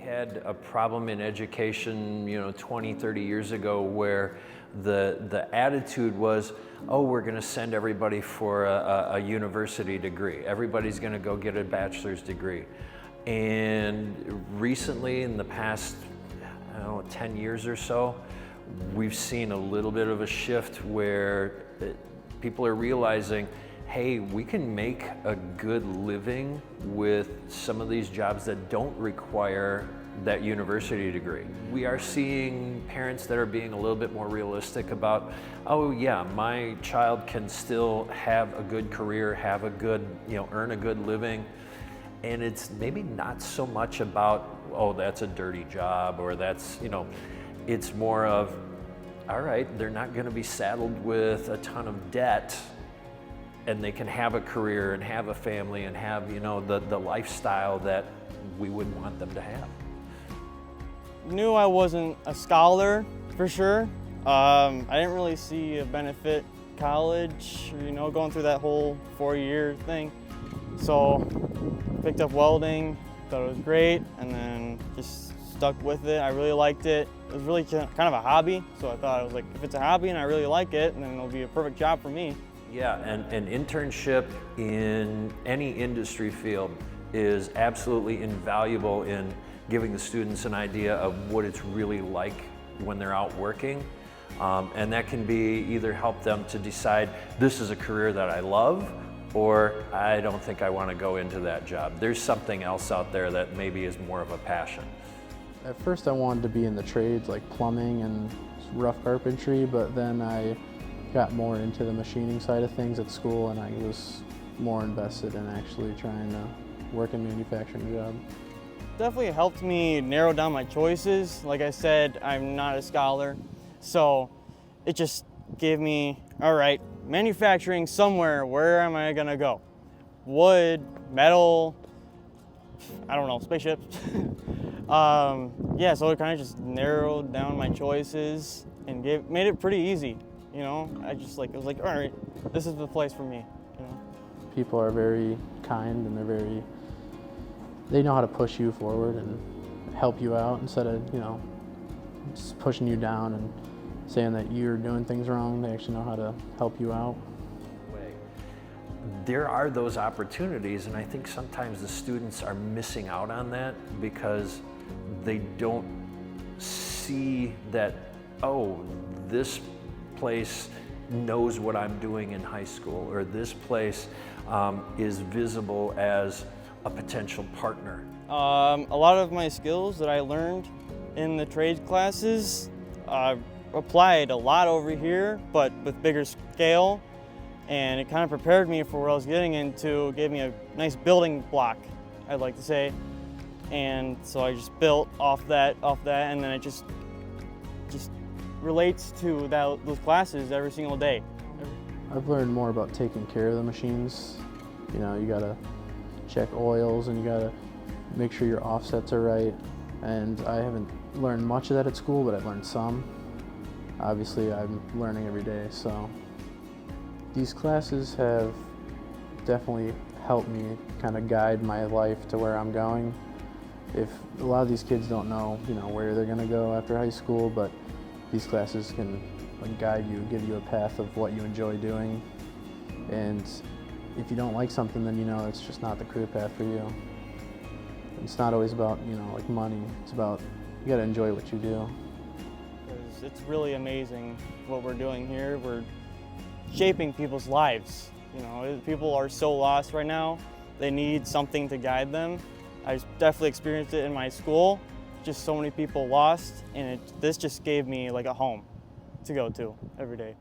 had a problem in education, 20, 30 years ago where the attitude was, oh, we're going to send everybody for a university degree. Everybody's going to go get a bachelor's degree. And recently, in the past, 10 years or so, we've seen a little bit of a shift where people are realizing, hey, we can make a good living with some of these jobs that don't require that university degree. We are seeing parents that are being a little bit more realistic about, oh yeah, my child can still have a good career, have a good, earn a good living. And it's maybe not so much about, oh, that's a dirty job, or that's, it's more of, all right, they're not gonna be saddled with a ton of debt, and they can have a career and have a family and have, the lifestyle that we would want them to have. Knew I wasn't a scholar for sure. I didn't really see a benefit college, going through that whole 4-year thing. So picked up welding, thought it was great, and then just stuck with it. I really liked it. It was really kind of a hobby, so I thought, if it's a hobby and I really like it, then it'll be a perfect job for me. Yeah, and an internship in any industry field is absolutely invaluable in giving the students an idea of what it's really like when they're out working. And that can be either help them to decide, this is a career that I love, or I don't think I want to go into that job. There's something else out there that maybe is more of a passion. At first I wanted to be in the trades like plumbing and rough carpentry, but then I got more into the machining side of things at school, and I was more invested in actually trying to work a manufacturing job. Definitely helped me narrow down my choices. Like I said, I'm not a scholar, so it just gave me, all right, manufacturing somewhere, where am I gonna go? Wood, metal, I don't know, spaceships. Yeah, so it kind of just narrowed down my choices and made it pretty easy. It was like, all right, this is the place for me. People are very kind, and they know how to push you forward and help you out instead of, just pushing you down and saying that you're doing things wrong. They actually know how to help you out. There are those opportunities, and I think sometimes the students are missing out on that because they don't see that, oh, this place knows what I'm doing in high school, or this place is visible as a potential partner. A lot of my skills that I learned in the trades classes applied a lot over here, but with bigger scale, and it kind of prepared me for what I was getting into, gave me a nice building block, I'd like to say. And so I just built off that, and then it just relates to those classes every single day. I've learned more about taking care of the machines. You gotta check oils, and you gotta make sure your offsets are right. And I haven't learned much of that at school, but I've learned some. Obviously, I'm learning every day, so. These classes have definitely helped me kind of guide my life to where I'm going. If a lot of these kids don't know, where they're gonna go after high school, but these classes can guide you, give you a path of what you enjoy doing. And if you don't like something, then it's just not the career path for you. It's not always about, like money. It's about, you gotta enjoy what you do. It's really amazing what we're doing here. We're shaping people's lives. People are so lost right now. They need something to guide them. I definitely experienced it in my school. Just so many people lost, and this just gave me like a home to go to every day.